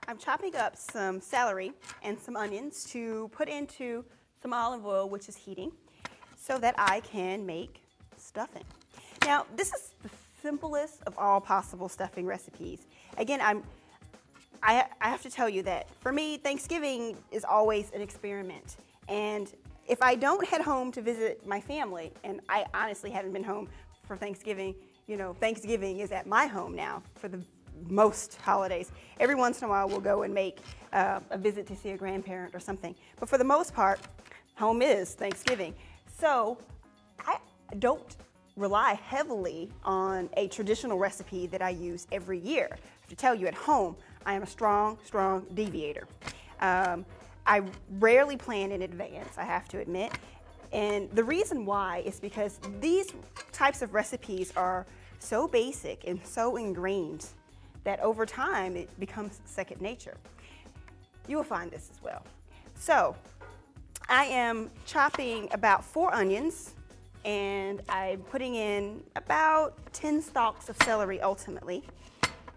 I'm chopping up some celery and some onions to put into some olive oil, which is heating, so that I can make stuffing. Now, this is the simplest of all possible stuffing recipes. Again, I have to tell you that for me, Thanksgiving is always an experiment. And if I don't head home to visit my family, and I honestly haven't been home for Thanksgiving, you know, Thanksgiving is at my home now for the most holidays. Every once in a while we'll go and make a visit to see a grandparent or something. But for the most part, home is Thanksgiving. So I don't rely heavily on a traditional recipe that I use every year. I have to tell you, at home, I am a strong deviator. I rarely plan in advance, I have to admit. And the reason why is because these types of recipes are so basic and so ingrained that over time it becomes second nature. You will find this as well. So I am chopping about 4 onions, and I'm putting in about 10 stalks of celery ultimately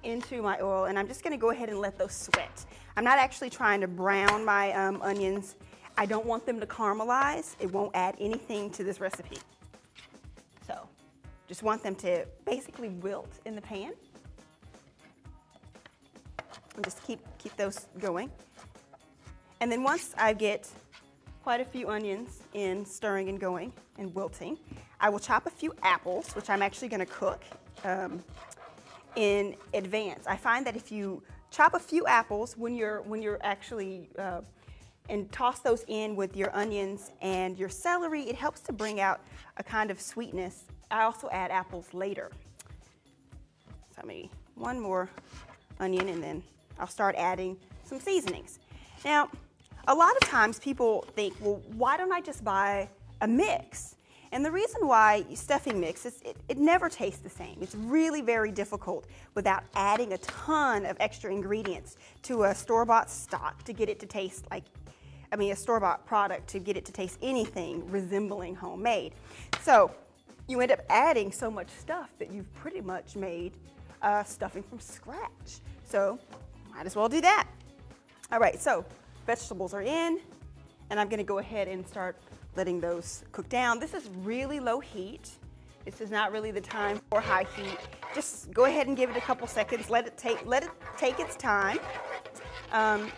into my oil, and I'm just going to go ahead and let those sweat. I'm not actually trying to brown my onions. I don't want them to caramelize. It won't add anything to this recipe. So just want them to basically wilt in the pan. And just keep those going. And then once I get quite a few onions in stirring and going and wilting, I will chop a few apples, which I'm actually going to cook in advance. I find that if you chop a few apples when you're actually and toss those in with your onions and your celery, it helps to bring out a kind of sweetness. I also add apples later. So maybe one more onion, and then I'll start adding some seasonings. Now, a lot of times people think, well, why don't I just buy a mix? And the reason why stuffing mix is it never tastes the same. It's really very difficult without adding a ton of extra ingredients to a store-bought stock to get it to taste like, a store-bought product to get it to taste anything resembling homemade. So you end up adding so much stuff that you've pretty much made stuffing from scratch. So might as well do that. All right, so vegetables are in, and I'm gonna go ahead and start letting those cook down. This is really low heat. This is not really the time for high heat. Just go ahead and give it a couple seconds. Let it take its time.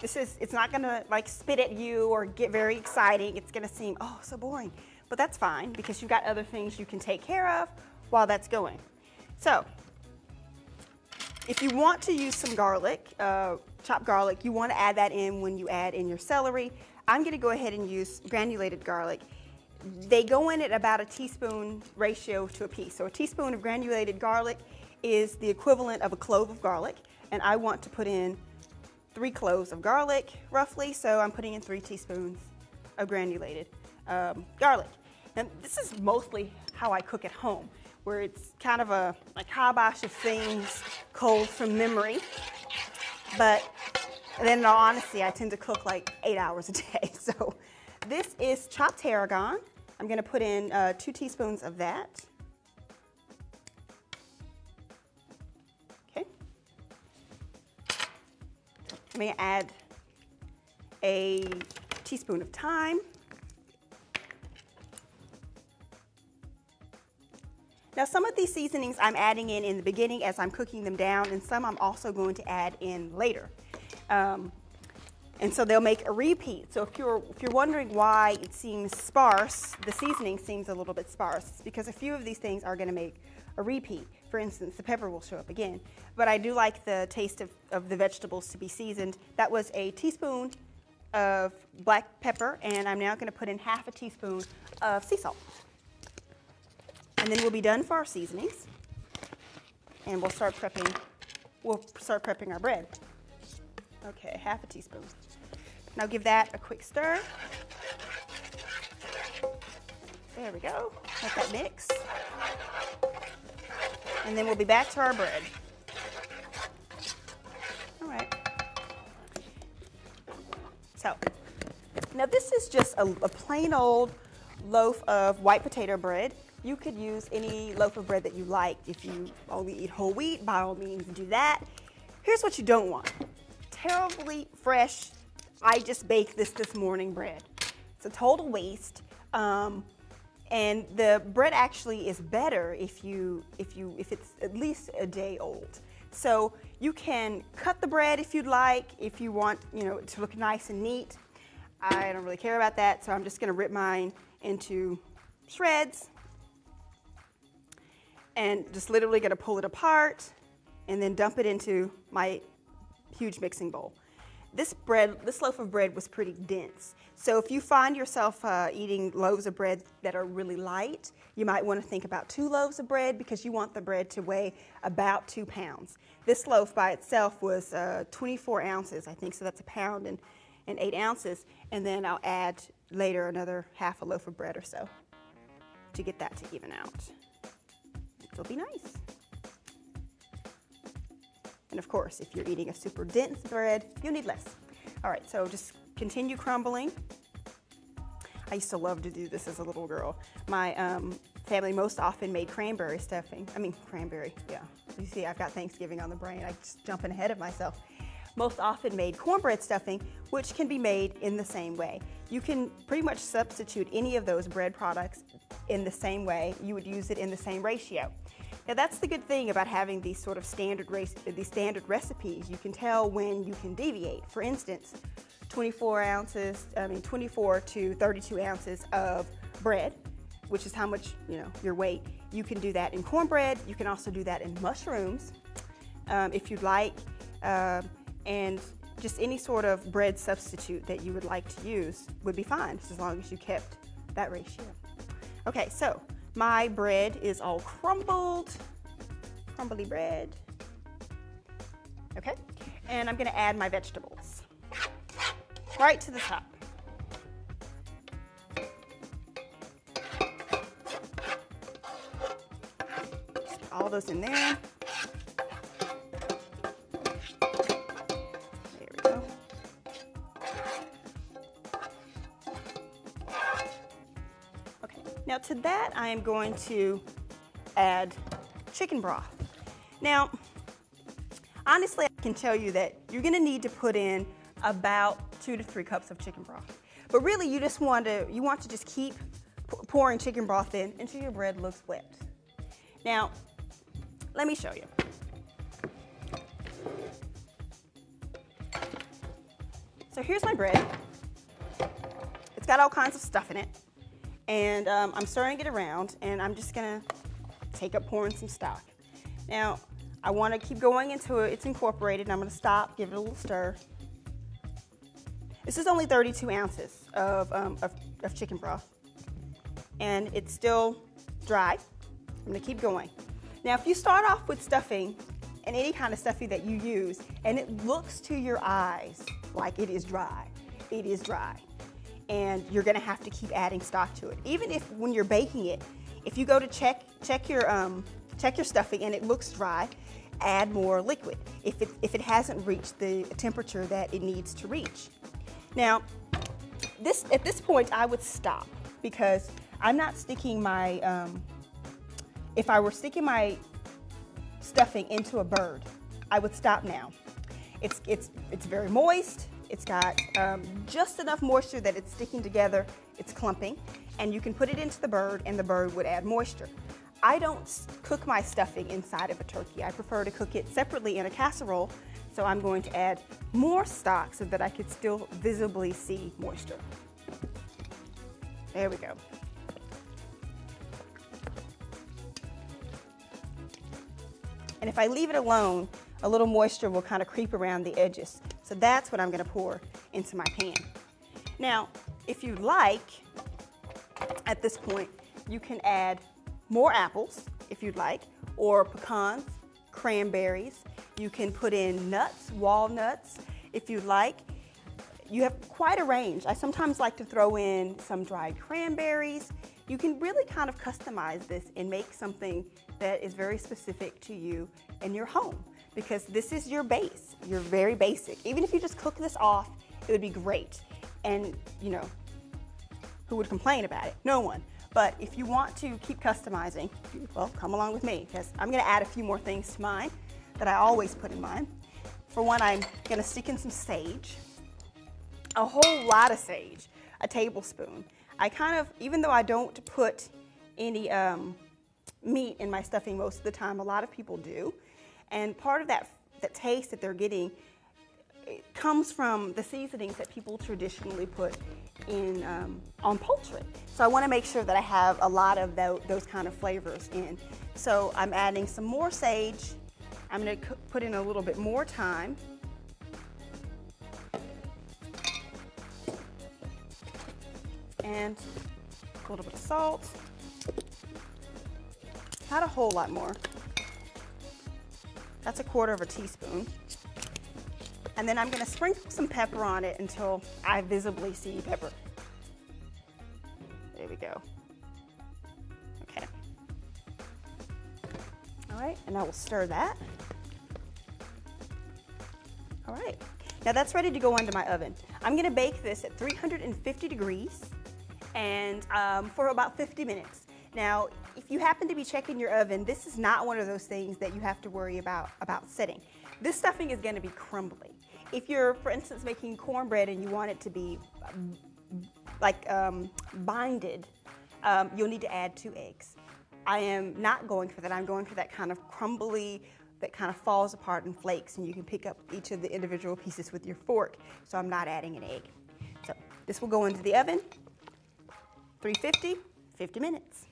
It's not gonna like spit at you or get very exciting. It's gonna seem, oh, so boring. But that's fine because you've got other things you can take care of while that's going. So, if you want to use some garlic, chopped garlic, you want to add that in when you add in your celery. I'm going to go ahead and use granulated garlic. They go in at about a teaspoon ratio to a piece. So a teaspoon of granulated garlic is the equivalent of a clove of garlic, and I want to put in 3 cloves of garlic roughly, so I'm putting in 3 teaspoons of granulated garlic. And this is mostly how I cook at home, where it's kind of a kibosh of things culled from memory. But then in all honesty, I tend to cook like 8 hours a day. So this is chopped tarragon. I'm gonna put in 2 teaspoons of that. Okay. I'm gonna add a teaspoon of thyme. Now, some of these seasonings I'm adding in the beginning as I'm cooking them down, and some I'm also going to add in later. And so they'll make a repeat. So if you're wondering why it seems sparse, the seasoning seems a little bit sparse, it's because a few of these things are going to make a repeat. For instance, the pepper will show up again. But I do like the taste of the vegetables to be seasoned. That was a teaspoon of black pepper, and I'm now going to put in half a teaspoon of sea salt. And then we'll be done for our seasonings, and we'll start prepping our bread. Okay, half a teaspoon. Now give that a quick stir. There we go. Let that mix. And then we'll be back to our bread. All right. So, now this is just a plain old loaf of white potato bread. You could use any loaf of bread that you like. If you only eat whole wheat, by all means do that. Here's what you don't want. terribly fresh, I just baked this morning bread. It's a total waste. And the bread actually is better if it's at least a day old. So you can cut the bread if you'd like, if you want, to look nice and neat. I don't really care about that, so I'm just going to rip mine into shreds and just literally going to pull it apart and then dump it into my huge mixing bowl. This loaf of bread was pretty dense. So if you find yourself eating loaves of bread that are really light, you might want to think about 2 loaves of bread because you want the bread to weigh about 2 pounds. This loaf by itself was 24 ounces, I think, so that's 1 pound and 8 ounces. And then I'll add later another half a loaf of bread or so to get that to even out. It'll be nice. And of course, if you're eating a super dense bread, you'll need less. All right, so just continue crumbling. I used to love to do this as a little girl. My family most often made cranberry stuffing. Cranberry, yeah. You see, I've got Thanksgiving on the brain. I'm just jumping ahead of myself. Most often made cornbread stuffing, which can be made in the same way. You can pretty much substitute any of those bread products in the same way. You would use it in the same ratio. Now that's the good thing about having these sort of standard recipes. You can tell when you can deviate. For instance, 24 to 32 ounces of bread, which is how much, your weight. You can do that in cornbread. You can also do that in mushrooms, if you'd like, and just any sort of bread substitute that you would like to use would be fine, just as long as you kept that ratio. Okay, so my bread is all crumbled, crumbly bread. Okay, and I'm gonna add my vegetables right to the top. Just all those in there. There we go. Okay, now to that I am going to add chicken broth. Now, honestly, I can tell you that you're gonna need to put in about 2 to 3 cups of chicken broth. But really, you want to just keep pouring chicken broth in until your bread looks wet. Now, let me show you. So here's my bread. It's got all kinds of stuff in it. And I'm stirring it around, and I'm just gonna take up pouring some stock. Now, I want to keep going until it's incorporated, and I'm going to stop, give it a little stir. This is only 32 ounces of chicken broth, and it's still dry. I'm going to keep going. Now, if you start off with stuffing, and any kind of stuffing that you use, and it looks to your eyes like it is dry, it is dry. And you're going to have to keep adding stock to it. Even if when you're baking it, if you go to check your stuffing and it looks dry, add more liquid if it hasn't reached the temperature that it needs to reach. Now, at this point I would stop because I'm not sticking my, if I were sticking my stuffing into a bird, I would stop now. It's very moist. It's got just enough moisture that it's sticking together, it's clumping, and you can put it into the bird and the bird would add moisture. I don't cook my stuffing inside of a turkey. I prefer to cook it separately in a casserole, so I'm going to add more stock so that I could still visibly see moisture. There we go. And if I leave it alone, a little moisture will kind of creep around the edges. So that's what I'm going to pour into my pan. Now, if you like, at this point, you can add more apples, if you'd like, or pecans, cranberries. You can put in nuts, walnuts, if you'd like. You have quite a range. I sometimes like to throw in some dried cranberries. You can really kind of customize this and make something that is very specific to you and your home, because this is your base. You're very basic. Even if you just cook this off, it would be great. And, who would complain about it? No one. But if you want to keep customizing, well, come along with me, because I'm going to add a few more things to mine that I always put in mine. For one, I'm gonna stick in some sage, a whole lot of sage, a tablespoon. I kind of, even though I don't put any meat in my stuffing most of the time, a lot of people do. And part of that taste that they're getting, it comes from the seasonings that people traditionally put in on poultry. So I want to make sure that I have a lot of those kind of flavors in. So I'm adding some more sage. I'm going to put in a little bit more thyme. And a little bit of salt. Not a whole lot more. That's a quarter of a teaspoon. And then I'm going to sprinkle some pepper on it until I visibly see pepper. There we go. Okay. All right, and I will stir that. All right, now that's ready to go into my oven. I'm going to bake this at 350 degrees and for about 50 minutes. Now, if you happen to be checking your oven, this is not one of those things that you have to worry about setting. This stuffing is going to be crumbly. If you're, for instance, making cornbread and you want it to be like binded, you'll need to add 2 eggs. I am not going for that. I'm going for that kind of crumbly, that kind of falls apart and flakes, and you can pick up each of the individual pieces with your fork. So I'm not adding an egg. So this will go into the oven, 350, 50 minutes.